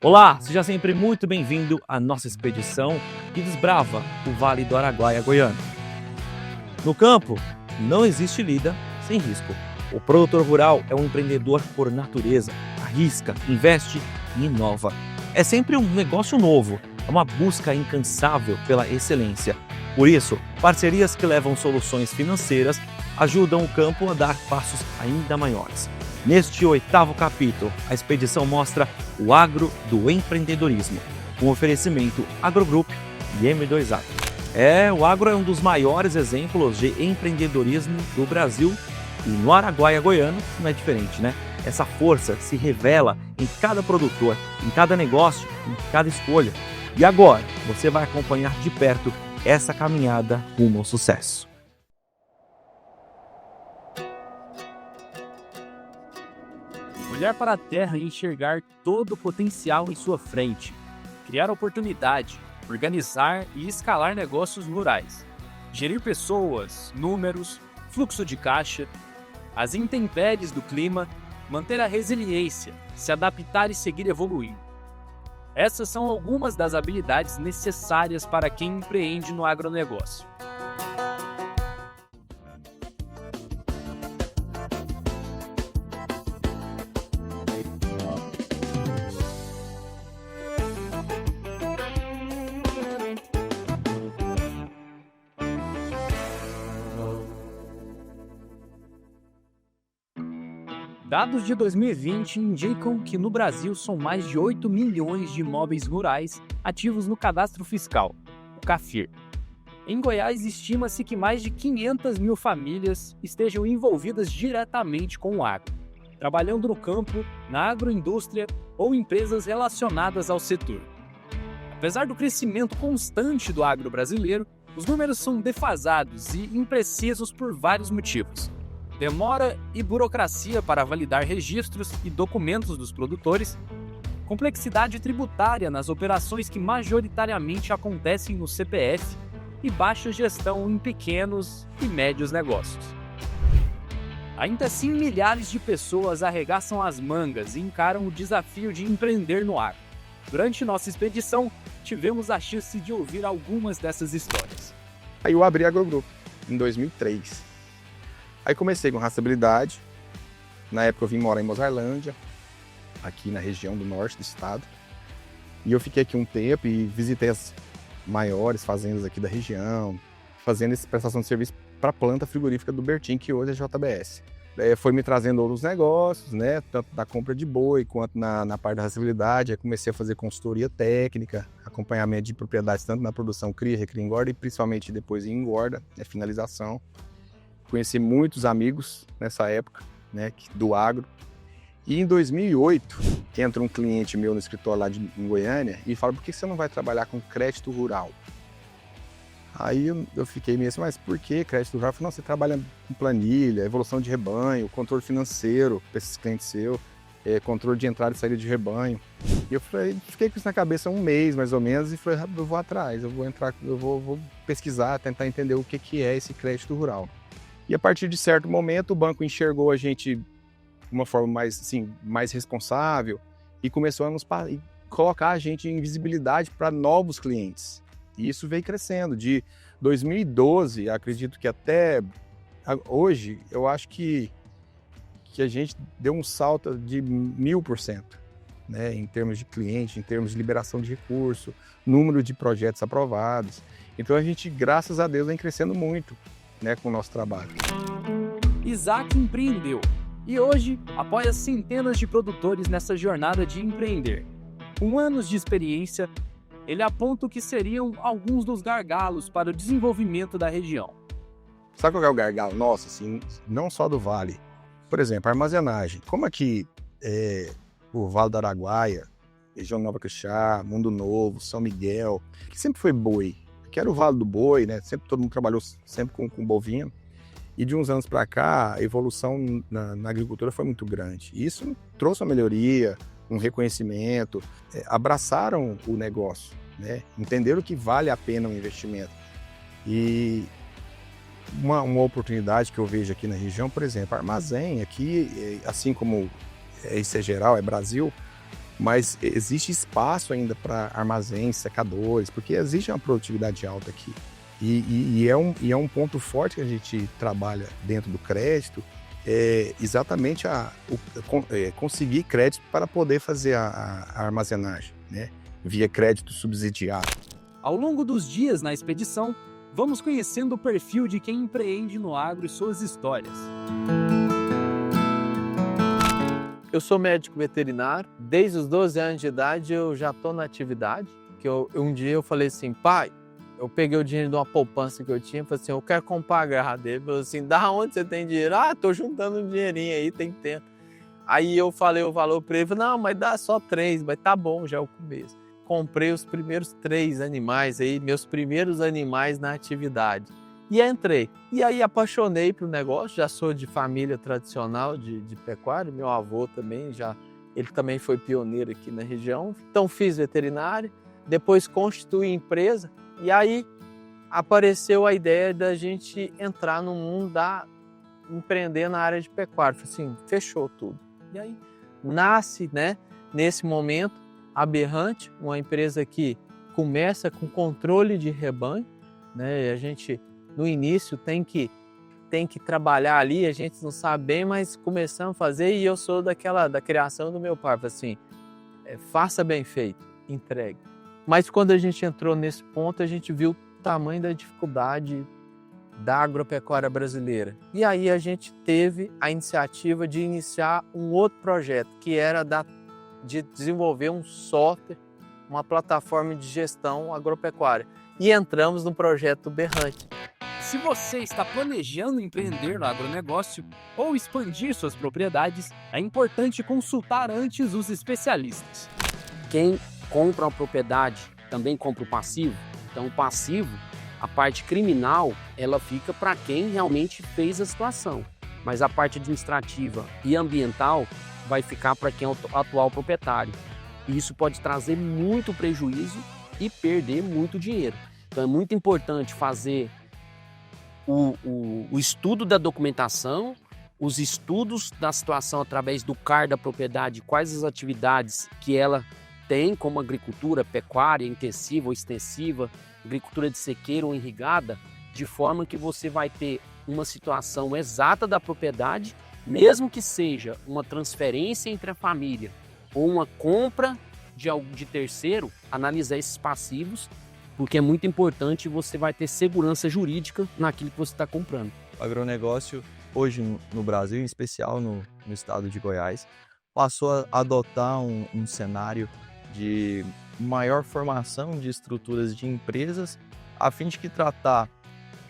Olá, seja sempre muito bem-vindo à nossa expedição que desbrava o Vale do Araguaia Goiano. No campo, não existe lida sem risco. O produtor rural é um empreendedor por natureza, arrisca, investe e inova. É sempre um negócio novo, é uma busca incansável pela excelência. Por isso, parcerias que levam soluções financeiras ajudam o campo a dar passos ainda maiores. Neste 8º capítulo, a expedição mostra o agro do empreendedorismo, com oferecimento Agrogrupo e M2A. O agro é um dos maiores exemplos de empreendedorismo do Brasil e no Araguaia Goiano não é diferente, né? Essa força se revela em cada produtor, em cada negócio, em cada escolha. E agora, você vai acompanhar de perto essa caminhada rumo ao sucesso. Olhar para a terra e enxergar todo o potencial em sua frente. Criar oportunidade, organizar e escalar negócios rurais. Gerir pessoas, números, fluxo de caixa, as intempéries do clima, manter a resiliência, se adaptar e seguir evoluindo. Essas são algumas das habilidades necessárias para quem empreende no agronegócio. Dados de 2020 indicam que no Brasil são mais de 8 milhões de imóveis rurais ativos no Cadastro Fiscal, o CAFIR. Em Goiás, estima-se que mais de 500 mil famílias estejam envolvidas diretamente com o agro, trabalhando no campo, na agroindústria ou empresas relacionadas ao setor. Apesar do crescimento constante do agro brasileiro, os números são defasados e imprecisos por vários motivos. Demora e burocracia para validar registros e documentos dos produtores, complexidade tributária nas operações que majoritariamente acontecem no CPF e baixa gestão em pequenos e médios negócios. Ainda assim, milhares de pessoas arregaçam as mangas e encaram o desafio de empreender no agro. Durante nossa expedição, tivemos a chance de ouvir algumas dessas histórias. Aí eu abri a Agrogrupo em 2003. Aí comecei com rastreabilidade. Na época eu vim morar em Mozarlândia, aqui na região do norte do estado. E eu fiquei aqui um tempo e visitei as maiores fazendas aqui da região, fazendo essa prestação de serviço para a planta frigorífica do Bertin, que hoje é JBS. Foi me trazendo outros negócios, né? Tanto na compra de boi quanto na parte da rastreabilidade. Aí comecei a fazer consultoria técnica, acompanhamento de propriedades, tanto na produção cria, recria, engorda e principalmente depois em engorda, finalização. Conheci muitos amigos nessa época, né, do agro. E em 2008, entra um cliente meu no escritório lá em Goiânia e fala: por que você não vai trabalhar com crédito rural? Aí eu fiquei meio assim: mas por que crédito rural? Eu falei: não, você trabalha com planilha, evolução de rebanho, controle financeiro para esses clientes seus, controle de entrada e saída de rebanho. E eu fiquei com isso na cabeça um mês mais ou menos e falei: eu vou atrás, eu vou pesquisar, tentar entender o que é esse crédito rural. E a partir de certo momento o banco enxergou a gente de uma forma mais responsável e começou a colocar a gente em visibilidade para novos clientes. E isso veio crescendo. De 2012, acredito que até hoje, eu acho que a gente deu um salto de 1000%, né, em termos de cliente, em termos de liberação de recurso, número de projetos aprovados. Então a gente, graças a Deus, vem crescendo muito, né, com o nosso trabalho. Isaac empreendeu e hoje apoia centenas de produtores nessa jornada de empreender. Com anos de experiência, ele aponta o que seriam alguns dos gargalos para o desenvolvimento da região. Sabe qual é o gargalo nosso, assim, não só do Vale? Por exemplo, a armazenagem. Como aqui o Vale do Araguaia, região Nova Quixá, Mundo Novo, São Miguel, que sempre foi boi, que era o Vale do Boi, né? Sempre todo mundo trabalhou sempre com bovino. E de uns anos para cá, a evolução na agricultura foi muito grande. E isso trouxe uma melhoria, um reconhecimento, abraçaram o negócio, né? Entenderam que vale a pena o investimento. E uma oportunidade que eu vejo aqui na região, por exemplo, armazém aqui, assim como isso é geral, é Brasil, mas existe espaço ainda para armazéns, secadores, porque existe uma produtividade alta aqui. E é um ponto forte que a gente trabalha dentro do crédito, exatamente conseguir crédito para poder fazer a armazenagem, né? Via crédito subsidiado. Ao longo dos dias na expedição, vamos conhecendo o perfil de quem empreende no agro e suas histórias. Eu sou médico veterinário, desde os 12 anos de idade eu já estou na atividade. Um dia eu falei assim, pai, eu peguei o dinheiro de uma poupança que eu tinha, falei assim, eu quero comprar a garra dele. Ele falou assim, da onde você tem dinheiro? Ah, tô juntando um dinheirinho aí, tem tempo. Aí eu falei o valor para ele, falei, não, mas dá só 3, mas tá bom, já é o começo. Comprei os primeiros 3 animais aí, meus primeiros animais na atividade. E entrei. E aí apaixonei pelo negócio, já sou de família tradicional de pecuária, meu avô também, ele também foi pioneiro aqui na região. Então fiz veterinária, depois constituí empresa, e aí apareceu a ideia da gente entrar no mundo empreender na área de pecuária. Falei assim, fechou tudo. E aí nasce, né, nesse momento, a Berrante, uma empresa que começa com controle de rebanho, né? A gente no início tem que trabalhar ali, a gente não sabe bem, mas começamos a fazer, e eu sou da criação do meu pai, assim, faça bem feito, entregue. Mas quando a gente entrou nesse ponto, a gente viu o tamanho da dificuldade da agropecuária brasileira. E aí a gente teve a iniciativa de iniciar um outro projeto, que era de desenvolver um software, uma plataforma de gestão agropecuária. E entramos no projeto Berrante. Se você está planejando empreender no agronegócio ou expandir suas propriedades, é importante consultar antes os especialistas. Quem compra uma propriedade também compra o passivo. Então o passivo, a parte criminal, ela fica para quem realmente fez a situação. Mas a parte administrativa e ambiental vai ficar para quem é o atual proprietário. E isso pode trazer muito prejuízo e perder muito dinheiro. Então é muito importante fazer o estudo da documentação, os estudos da situação através do CAR da propriedade, quais as atividades que ela tem, como agricultura, pecuária, intensiva ou extensiva, agricultura de sequeira ou irrigada, de forma que você vai ter uma situação exata da propriedade, mesmo que seja uma transferência entre a família ou uma compra de terceiro, analisar esses passivos, porque é muito importante, você vai ter segurança jurídica naquilo que você está comprando. O agronegócio, hoje no Brasil, em especial no estado de Goiás, passou a adotar um cenário de maior formação de estruturas de empresas, a fim de que tratar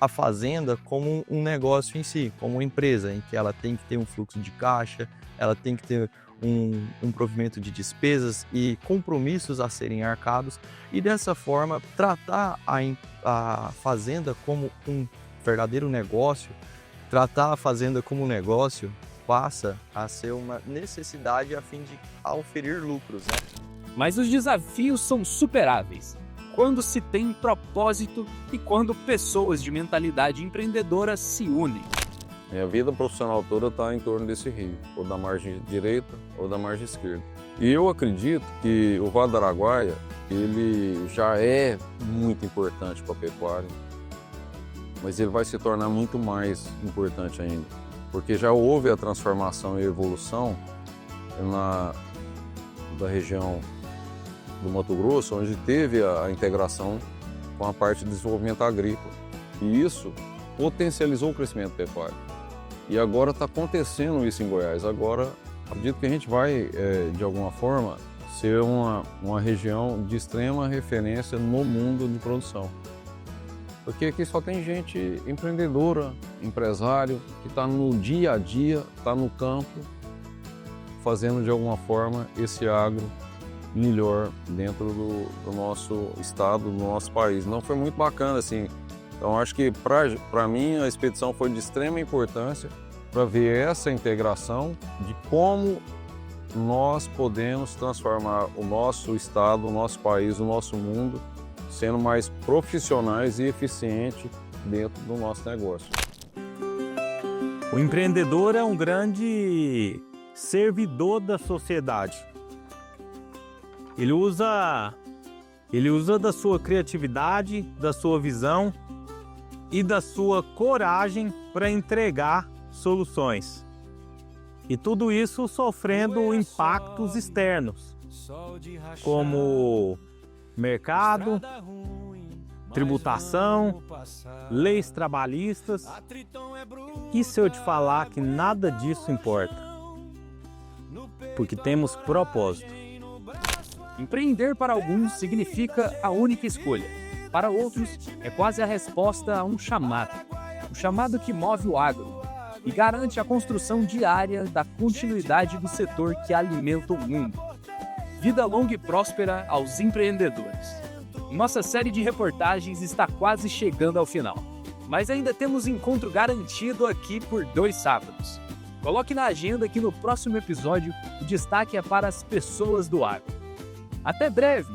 a fazenda como um negócio em si, como uma empresa, em que ela tem que ter um fluxo de caixa, ela tem que ter um provimento de despesas e compromissos a serem arcados, e dessa forma tratar a fazenda como um verdadeiro negócio. Tratar a fazenda como um negócio passa a ser uma necessidade a fim de auferir lucros, né? Mas os desafios são superáveis quando se tem propósito e quando pessoas de mentalidade empreendedora se unem. Minha vida profissional toda está em torno desse rio, ou da margem direita ou da margem esquerda. E eu acredito que o Vale do Araguaia, ele já é muito importante para a pecuária, mas ele vai se tornar muito mais importante ainda, porque já houve a transformação e evolução da região do Mato Grosso, onde teve a integração com a parte de desenvolvimento agrícola. E isso potencializou o crescimento pecuário. E agora está acontecendo isso em Goiás. Agora, acredito que a gente vai, de alguma forma, ser uma região de extrema referência no mundo de produção. Porque aqui só tem gente empreendedora, empresário, que está no dia a dia, está no campo, fazendo de alguma forma esse agro melhor dentro do nosso estado, do nosso país. Não foi muito bacana, assim. Então, acho que para mim a expedição foi de extrema importância para ver essa integração de como nós podemos transformar o nosso estado, o nosso país, o nosso mundo, sendo mais profissionais e eficientes dentro do nosso negócio. O empreendedor é um grande servidor da sociedade. Ele usa da sua criatividade, da sua visão e da sua coragem para entregar soluções. E tudo isso sofrendo impactos externos, como mercado, tributação, leis trabalhistas. E se eu te falar que nada disso importa? Porque temos propósito. Empreender para alguns significa a única escolha. Para outros, é quase a resposta a um chamado que move o agro e garante a construção diária da continuidade do setor que alimenta o mundo. Vida longa e próspera aos empreendedores. Nossa série de reportagens está quase chegando ao final, mas ainda temos encontro garantido aqui por 2 sábados. Coloque na agenda que no próximo episódio o destaque é para as pessoas do agro. Até breve!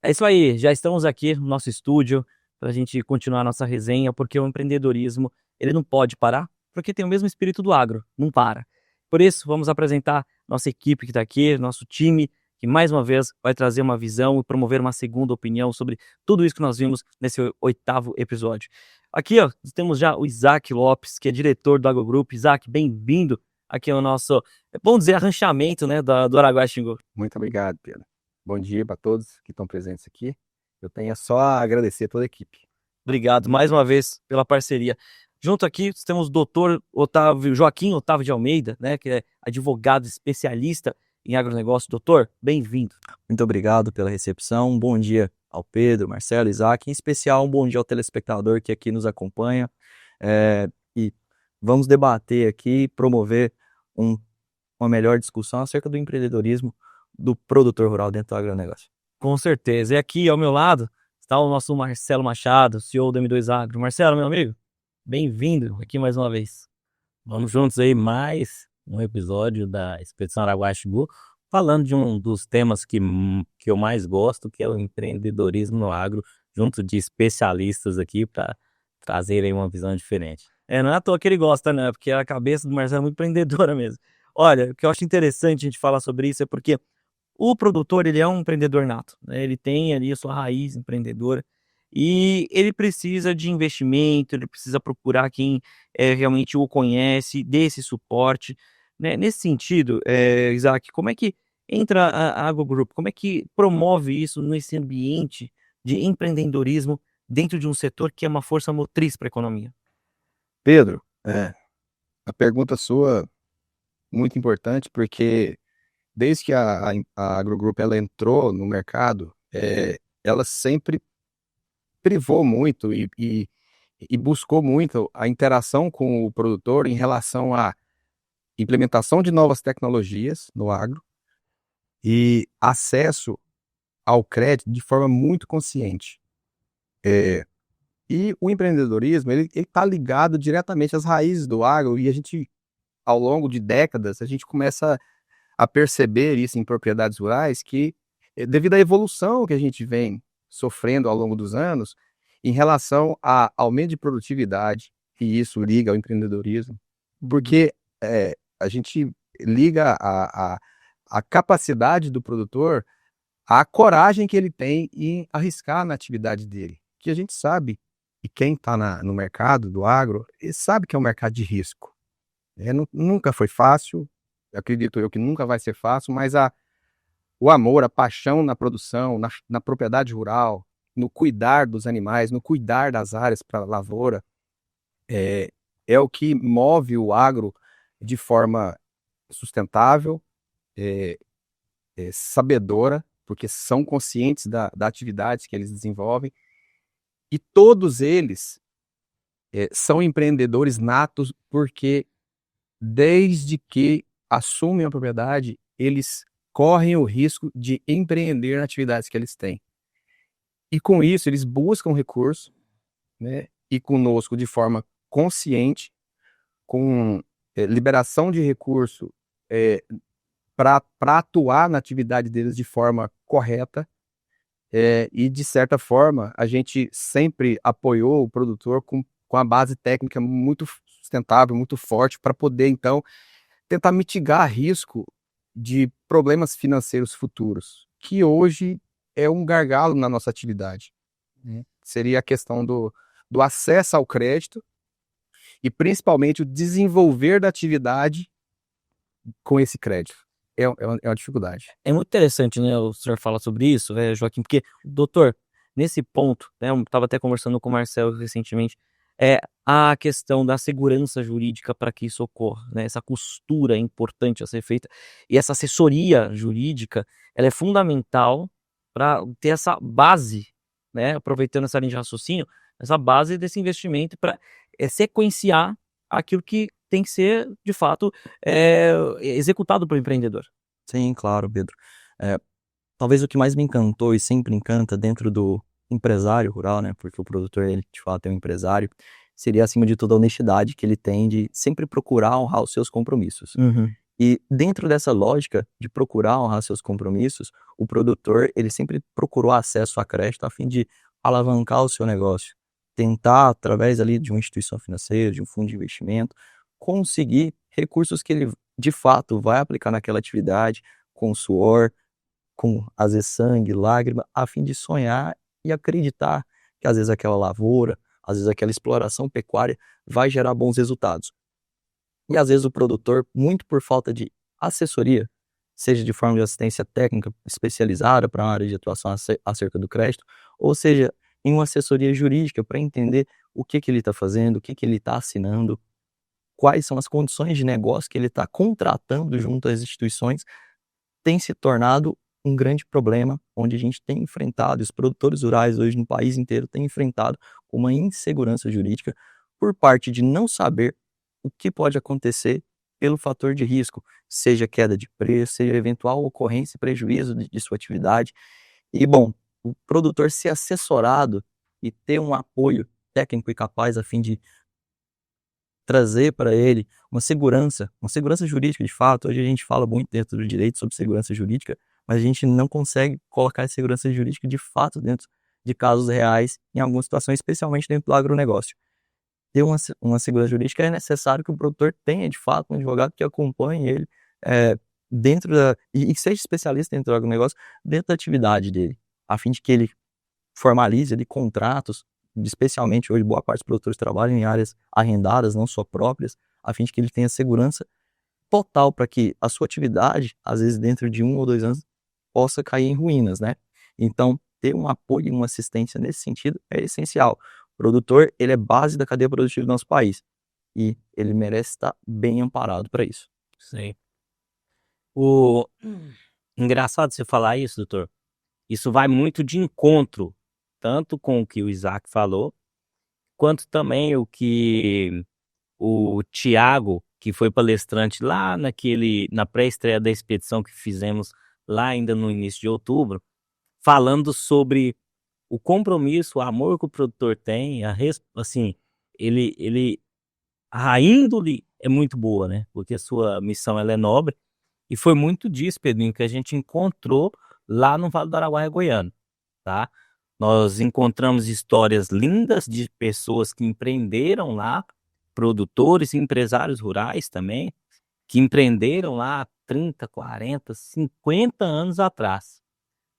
É isso aí, já estamos aqui no nosso estúdio para a gente continuar a nossa resenha, porque o empreendedorismo ele não pode parar, porque tem o mesmo espírito do agro, não para. Por isso, vamos apresentar nossa equipe que está aqui, nosso time, que mais uma vez vai trazer uma visão e promover uma segunda opinião sobre tudo isso que nós vimos nesse 8º episódio. Aqui, ó, temos já o Isaac Lopes, que é diretor do Agrogrupo. Isaac, bem-vindo aqui ao nosso, vamos dizer, arranchamento, né, do Araguaia Xingu. Muito obrigado, Pedro. Bom dia para todos que estão presentes aqui. Eu tenho só a agradecer a toda a equipe. Obrigado mais uma vez pela parceria. Junto aqui temos o doutor Joaquim Otávio de Almeida, né, que é advogado especialista em agronegócio. Doutor, bem-vindo. Muito obrigado pela recepção. Um bom dia ao Pedro, Marcelo, Isaac, em especial um bom dia ao telespectador que aqui nos acompanha. E vamos debater aqui, promover uma melhor discussão acerca do empreendedorismo do produtor rural dentro do agronegócio. Com certeza. E aqui ao meu lado está o nosso Marcelo Machado, CEO do M2 Agro. Marcelo, meu amigo, bem-vindo aqui mais uma vez. Vamos juntos aí, mais um episódio da Expedição Araguaia Xingu, falando de um dos temas que eu mais gosto, que é o empreendedorismo no agro, junto de especialistas aqui para trazerem uma visão diferente. Não é à toa que ele gosta, né? Porque a cabeça do Marcelo é muito empreendedora mesmo. Olha, o que eu acho interessante a gente falar sobre isso é porque o produtor, ele é um empreendedor nato, né? Ele tem ali a sua raiz empreendedora e ele precisa de investimento, ele precisa procurar quem realmente o conhece, dê esse suporte, né? Nesse sentido, Isaac, como é que entra a Agrogrupo? Como é que promove isso nesse ambiente de empreendedorismo dentro de um setor que é uma força motriz para a economia? Pedro, a pergunta sua muito importante, porque desde que a Agrogrupo ela entrou no mercado, ela sempre privou muito e buscou muito a interação com o produtor em relação à implementação de novas tecnologias no agro e acesso ao crédito de forma muito consciente. E o empreendedorismo, ele está ligado diretamente às raízes do agro e a gente, ao longo de décadas, a gente começa a perceber isso em propriedades rurais que, devido à evolução que a gente vem sofrendo ao longo dos anos, em relação a aumento de produtividade, e isso liga ao empreendedorismo, porque a gente liga a capacidade do produtor à coragem que ele tem em arriscar na atividade dele, que a gente sabe, e quem está no mercado do agro, ele sabe que é um mercado de risco. Nunca foi fácil, acredito eu que nunca vai ser fácil, mas o amor, a paixão na produção, na propriedade rural, no cuidar dos animais, no cuidar das áreas para a lavoura, é o que move o agro de forma sustentável, sabedora, porque são conscientes da atividade que eles desenvolvem, e todos eles são empreendedores natos, porque desde que assumem a propriedade, eles correm o risco de empreender nas atividades que eles têm. E com isso, eles buscam recurso, né, e conosco de forma consciente, com liberação de recurso para atuar na atividade deles de forma correta, e de certa forma, a gente sempre apoiou o produtor com com a base técnica muito sustentável, muito forte, para poder, então, tentar mitigar risco de problemas financeiros futuros, que hoje é um gargalo na nossa atividade, né? Seria a questão do acesso ao crédito e, principalmente, o desenvolver da atividade com esse crédito. É uma dificuldade. É muito interessante, né, o senhor falar sobre isso, né, Joaquim, porque, doutor, nesse ponto, né, eu estava até conversando com o Marcelo recentemente, é a questão da segurança jurídica para que isso ocorra, né, essa costura é importante a ser feita, e essa assessoria jurídica, ela é fundamental para ter essa base, né, aproveitando essa linha de raciocínio, essa base desse investimento para sequenciar aquilo que tem que ser, de fato, executado pelo empreendedor. Sim, claro, Pedro. Talvez o que mais me encantou e sempre encanta dentro do empresário rural, né? Porque o produtor, ele de fato é um empresário, seria acima de tudo a honestidade que ele tem de sempre procurar honrar os seus compromissos. E dentro dessa lógica de procurar honrar seus compromissos, o produtor, ele sempre procurou acesso a crédito a fim de alavancar o seu negócio, tentar, através ali de uma instituição financeira, de um fundo de investimento, conseguir recursos que ele, de fato, vai aplicar naquela atividade, com suor, com, às vezes, sangue, lágrima, a fim de sonhar e acreditar que, às vezes, aquela lavoura, às vezes, aquela exploração pecuária vai gerar bons resultados. E, às vezes, o produtor, muito por falta de assessoria, seja de forma de assistência técnica especializada para uma área de atuação acerca do crédito, ou seja, em uma assessoria jurídica para entender o que ele está fazendo, o que ele está assinando, quais são as condições de negócio que ele está contratando junto às instituições, tem se tornado um grande problema, onde a gente tem enfrentado, os produtores rurais hoje no país inteiro têm enfrentado uma insegurança jurídica por parte de não saber o que pode acontecer pelo fator de risco, seja queda de preço, seja eventual ocorrência e prejuízo de sua atividade. E, bom, o produtor ser assessorado e ter um apoio técnico e capaz a fim de trazer para ele uma segurança jurídica de fato. Hoje a gente fala muito dentro do direito sobre segurança jurídica, mas a gente não consegue colocar a segurança jurídica de fato dentro de casos reais, em algumas situações, especialmente dentro do agronegócio. Ter uma segurança jurídica é necessário que o produtor tenha, de fato, um advogado que acompanhe ele dentro e seja especialista dentro do agronegócio, dentro da atividade dele, a fim de que ele formalize ali contratos, especialmente hoje boa parte dos produtores trabalham em áreas arrendadas, não só próprias, a fim de que ele tenha segurança total para que a sua atividade, às vezes dentro de 1 ou 2 anos, possa cair em ruínas, né? Então, ter um apoio e uma assistência nesse sentido é essencial. O produtor, ele é base da cadeia produtiva do nosso país e ele merece estar bem amparado para isso. Sim. Engraçado você falar isso, doutor. Isso vai muito de encontro, tanto com o que o Isaac falou, quanto também o que o Tiago, que foi palestrante lá na pré-estreia da expedição que fizemos lá ainda no início de outubro, falando sobre o compromisso, o amor que o produtor tem, assim, a índole é muito boa, né? Porque a sua missão ela é nobre, e foi muito disso, Pedrinho, que a gente encontrou lá no Vale do Araguaia Goiano, tá? Nós encontramos histórias lindas de pessoas que empreenderam lá, produtores e empresários rurais também, que empreenderam lá 30, 40, 50 anos atrás.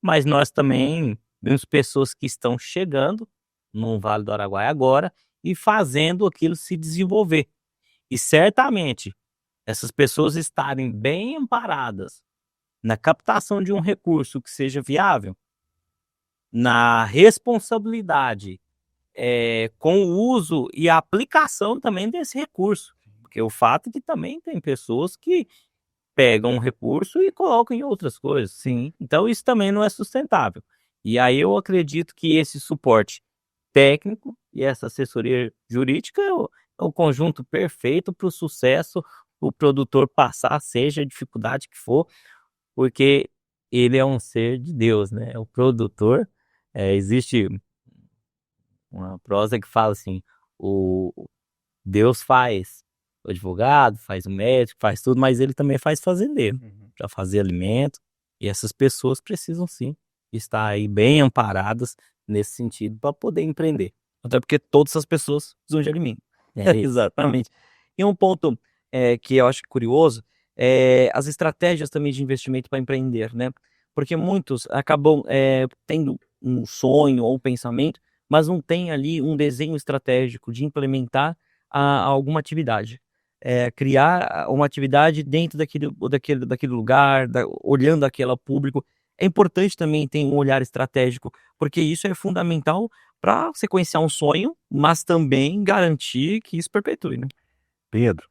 Mas nós também vemos pessoas que estão chegando no Vale do Araguaia agora e fazendo aquilo se desenvolver. E certamente essas pessoas estarem bem amparadas na captação de um recurso que seja viável, na responsabilidade com o uso e a aplicação também desse recurso. Porque o fato é que também tem pessoas que pegam um recurso e colocam em outras coisas. Sim. Então isso também não é sustentável. E aí eu acredito que esse suporte técnico e essa assessoria jurídica é o conjunto perfeito para o sucesso, o produtor passar, seja a dificuldade que for, porque ele é um ser de Deus, né? O produtor, existe uma prosa que fala assim, o Deus faz o advogado, faz o médico, faz tudo, mas ele também faz fazendeiro, para fazer alimento, e essas pessoas precisam sim estar aí bem amparadas nesse sentido para poder empreender. Até porque todas as pessoas precisam de alimento. É isso. Exatamente. E um ponto que eu acho curioso é as estratégias também de investimento para empreender, né? Porque muitos acabam tendo um sonho ou um pensamento, mas não tem ali um desenho estratégico de implementar alguma atividade. Criar uma atividade dentro daquele lugar, olhando aquele público. É importante também ter um olhar estratégico, porque isso é fundamental para sequenciar um sonho, mas também garantir que isso perpetue, né? Pedro,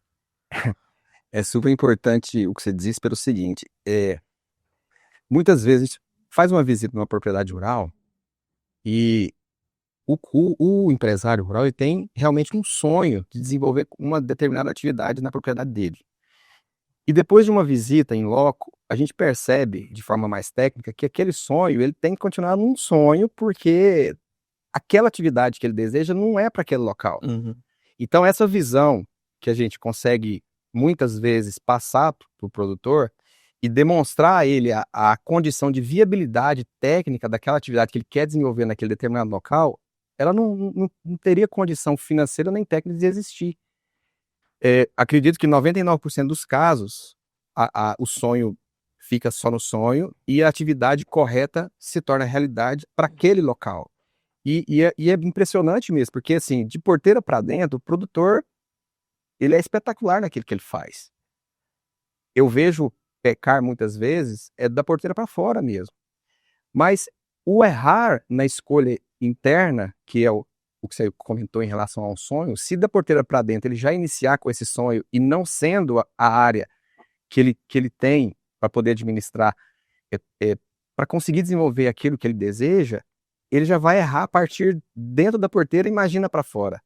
é super importante o que você diz pelo seguinte, muitas vezes faz uma visita numa propriedade rural e o empresário rural ele tem realmente um sonho de desenvolver uma determinada atividade na propriedade dele. E depois de uma visita em loco, a gente percebe de forma mais técnica que aquele sonho ele tem que continuar num sonho porque aquela atividade que ele deseja não é para aquele local. Uhum. Então essa visão que a gente consegue muitas vezes passar para o produtor e demonstrar a ele a condição de viabilidade técnica daquela atividade que ele quer desenvolver naquele determinado local, ela não teria condição financeira nem técnica de existir. Acredito que 99% dos casos o sonho fica só no sonho e a atividade correta se torna realidade para aquele local. E é impressionante mesmo, porque assim, de porteira para dentro, o produtor ele é espetacular naquilo que ele faz. Eu vejo pecar muitas vezes da porteira para fora mesmo. Mas o errar na escolha interna, que é o que você comentou em relação ao sonho, se da porteira para dentro ele já iniciar com esse sonho e não sendo a área que ele tem para poder administrar, para conseguir desenvolver aquilo que ele deseja, ele já vai errar a partir dentro da porteira e imagina para fora.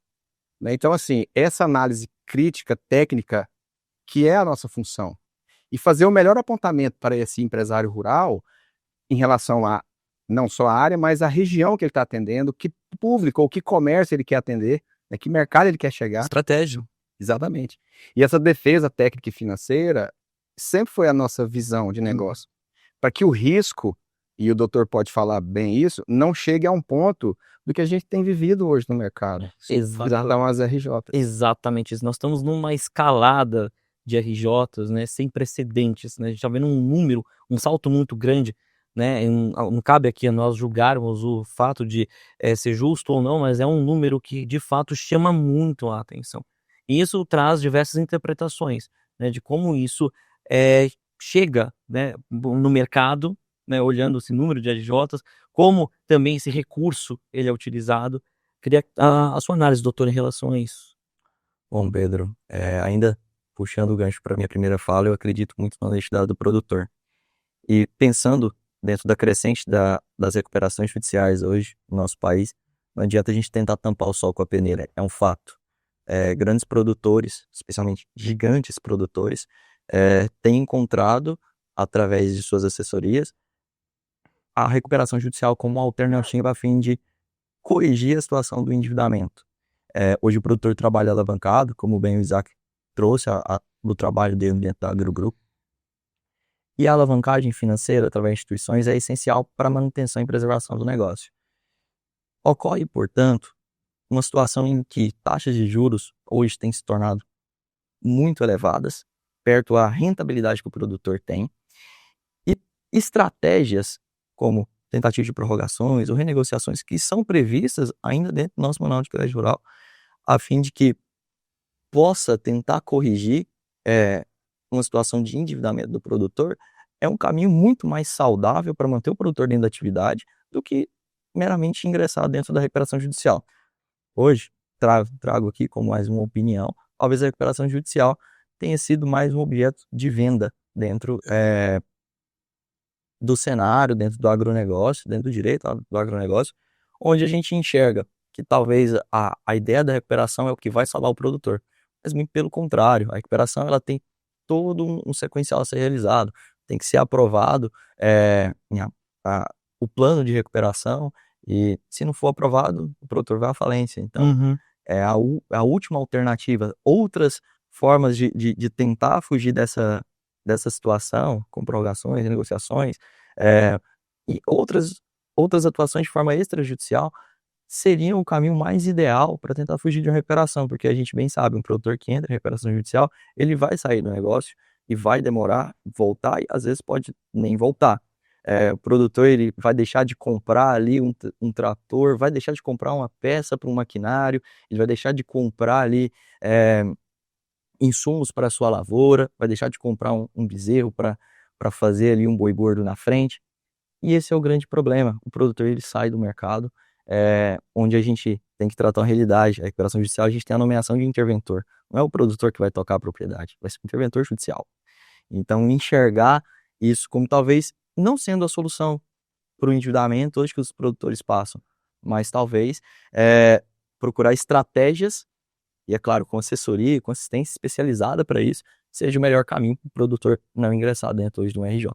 Né? Então, assim, essa análise crítica, técnica, que é a nossa função, e fazer o melhor apontamento para esse empresário rural em relação a não só a área, mas a região que ele está atendendo, que público ou que comércio ele quer atender, né? Que mercado ele quer chegar. Estratégia. Exatamente. E essa defesa técnica e financeira sempre foi a nossa visão de negócio. Para que o risco, e o doutor pode falar bem isso, não chegue a um ponto do que a gente tem vivido hoje no mercado. São as RJs. Exatamente isso. Nós estamos numa escalada de RJs, né, sem precedentes, né? A gente está vendo um número, um salto muito grande, né? Não cabe aqui a nós julgarmos o fato de ser justo ou não, mas é um número que de fato chama muito a atenção. E isso traz diversas interpretações, né, de como isso chega, né, no mercado, né, olhando esse número de RJs, como também esse recurso ele é utilizado. Queria a sua análise, doutor, em relação a isso. Bom, Pedro, ainda puxando o gancho para minha primeira fala, eu acredito muito na honestidade do produtor. E pensando dentro da crescente das recuperações judiciais hoje no nosso país, não adianta a gente tentar tampar o sol com a peneira, é um fato. Grandes produtores, especialmente gigantes produtores, têm encontrado, através de suas assessorias, a recuperação judicial como uma alternativa a fim de corrigir a situação do endividamento. Hoje o produtor trabalha alavancado, como bem o Isaac trouxe do trabalho dele dentro da Agrogrupo. E a alavancagem financeira através de instituições é essencial para a manutenção e preservação do negócio. Ocorre, portanto, uma situação em que taxas de juros hoje têm se tornado muito elevadas, perto da rentabilidade que o produtor tem, e estratégias como tentativa de prorrogações ou renegociações que são previstas ainda dentro do nosso Manual de Crédito Rural, a fim de que possa tentar corrigir uma situação de endividamento do produtor, é um caminho muito mais saudável para manter o produtor dentro da atividade do que meramente ingressar dentro da recuperação judicial. Hoje, trago aqui como mais uma opinião, talvez a recuperação judicial tenha sido mais um objeto de venda dentro do cenário, dentro do agronegócio, dentro do direito do agronegócio, onde a gente enxerga que talvez a ideia da recuperação é o que vai salvar o produtor. Mas muito pelo contrário, a recuperação ela tem todo um sequencial a ser realizado, tem que ser aprovado o plano de recuperação e se não for aprovado, o produtor vai à falência. Então, é a última alternativa. Outras formas de tentar fugir dessa situação, com prorrogações, negociações, e outras atuações de forma extrajudicial, seria o caminho mais ideal para tentar fugir de uma recuperação, porque a gente bem sabe, um produtor que entra em recuperação judicial, ele vai sair do negócio e vai demorar, voltar e às vezes pode nem voltar. O produtor ele vai deixar de comprar ali um trator, vai deixar de comprar uma peça para um maquinário, ele vai deixar de comprar ali insumos para a sua lavoura, vai deixar de comprar um bezerro para fazer ali um boi gordo na frente. E esse é o grande problema, o produtor ele sai do mercado, onde a gente tem que tratar a realidade. A recuperação judicial, a gente tem a nomeação de interventor, não é o produtor que vai tocar a propriedade, vai ser o interventor judicial. Então enxergar isso como talvez não sendo a solução para o endividamento hoje que os produtores passam, mas talvez procurar estratégias, e é claro, com assessoria, com assistência especializada para isso, seja o melhor caminho para o produtor não ingressar dentro hoje de um RJ.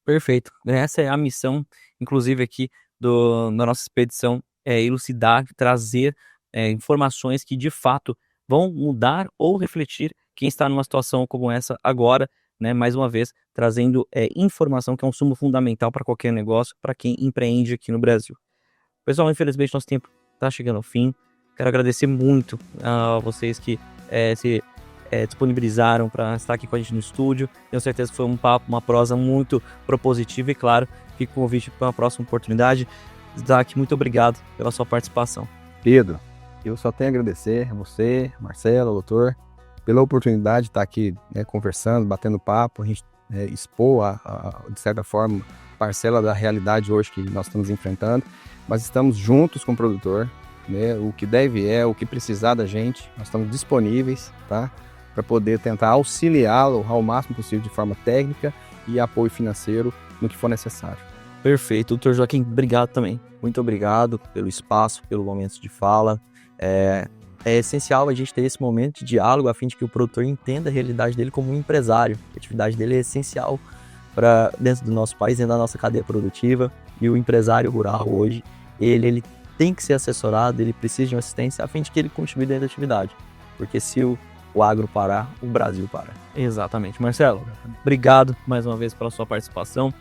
Perfeito. Essa é a missão, inclusive aqui da nossa expedição, elucidar, trazer informações que de fato vão mudar ou refletir quem está numa situação como essa agora, né? Mais uma vez, trazendo informação que é um sumo fundamental para qualquer negócio, para quem empreende aqui no Brasil. Pessoal, infelizmente nosso tempo está chegando ao fim. Quero agradecer muito a vocês que se disponibilizaram para estar aqui com a gente no estúdio. Tenho certeza que foi um papo, uma prosa muito propositiva e, claro, fico com o convite para uma próxima oportunidade. Isaac, muito obrigado pela sua participação. Pedro, eu só tenho a agradecer a você, Marcelo, doutor, pela oportunidade de estar aqui conversando, batendo papo, a gente expor, de certa forma, parcela da realidade hoje que nós estamos enfrentando, mas estamos juntos com o produtor, né? O que deve o que precisar da gente, nós estamos disponíveis, tá? Para poder tentar auxiliá-lo ao máximo possível de forma técnica e apoio financeiro no que for necessário. Perfeito. Doutor Joaquim, obrigado também. Muito obrigado pelo espaço, pelo momento de fala. É essencial a gente ter esse momento de diálogo a fim de que o produtor entenda a realidade dele como um empresário. A atividade dele é essencial para dentro do nosso país, dentro da nossa cadeia produtiva. E o empresário rural hoje, ele tem que ser assessorado, ele precisa de uma assistência a fim de que ele continue dentro da atividade. Porque se o agro parar, o Brasil para. Exatamente. Marcelo, obrigado mais uma vez pela sua participação,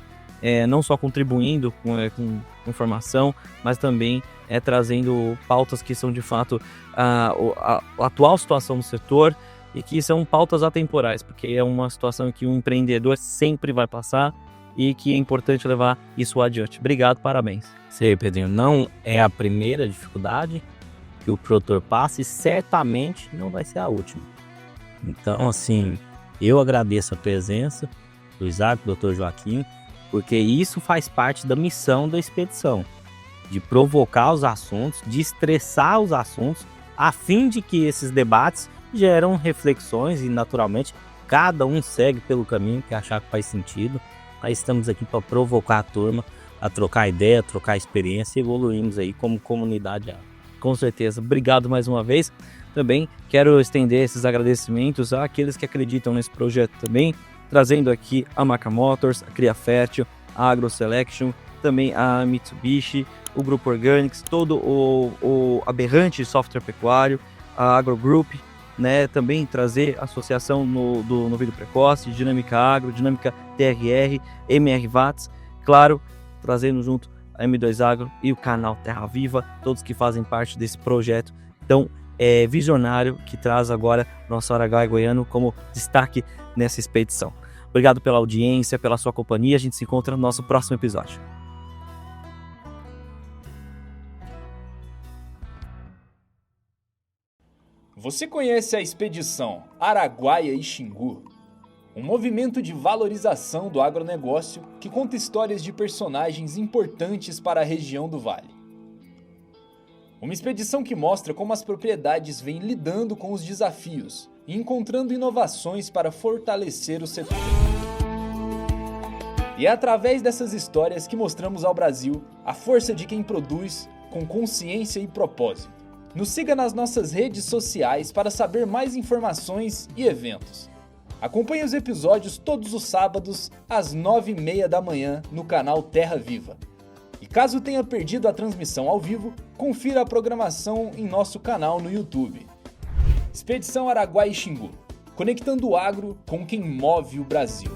não só contribuindo com informação, mas também trazendo pautas que são de fato a atual situação do setor e que são pautas atemporais, porque é uma situação que um empreendedor sempre vai passar e que é importante levar isso adiante. Obrigado, parabéns. Sei, Pedrinho, não é a primeira dificuldade que o produtor passa e certamente não vai ser a última. Então, assim, eu agradeço a presença do Isaac, do Dr. Joaquim, porque isso faz parte da missão da expedição, de provocar os assuntos, de estressar os assuntos, a fim de que esses debates geram reflexões e, naturalmente, cada um segue pelo caminho que achar que faz sentido. Nós estamos aqui para provocar a turma, a trocar ideia, trocar experiência e evoluirmos aí como comunidade. Com certeza. Obrigado mais uma vez. Também quero estender esses agradecimentos àqueles que acreditam nesse projeto também, trazendo aqui a Maca Motors, a Cria Fértil, a Agro Selection, também a Mitsubishi, o Grupo Organics, todo o aberrante software pecuário, a Agro Group, né? Também trazer a associação do Novilho Precoce, Dinâmica Agro, Dinâmica TRR, MR Vats, claro, trazendo junto a M2 Agro e o canal Terra Viva, todos que fazem parte desse projeto tão visionário que traz agora nosso Araguaia Goiano como destaque nessa expedição. Obrigado pela audiência, pela sua companhia. A gente se encontra no nosso próximo episódio. Você conhece a expedição Araguaia e Xingu? Um movimento de valorização do agronegócio que conta histórias de personagens importantes para a região do Vale. Uma expedição que mostra como as propriedades vêm lidando com os desafios e encontrando inovações para fortalecer o setor. E é através dessas histórias que mostramos ao Brasil a força de quem produz com consciência e propósito. Nos siga nas nossas redes sociais para saber mais informações e eventos. Acompanhe os episódios todos os sábados às 9h30 da manhã no canal Terra Viva. E caso tenha perdido a transmissão ao vivo, confira a programação em nosso canal no YouTube. Expedição Araguaia e Xingu, conectando o agro com quem move o Brasil.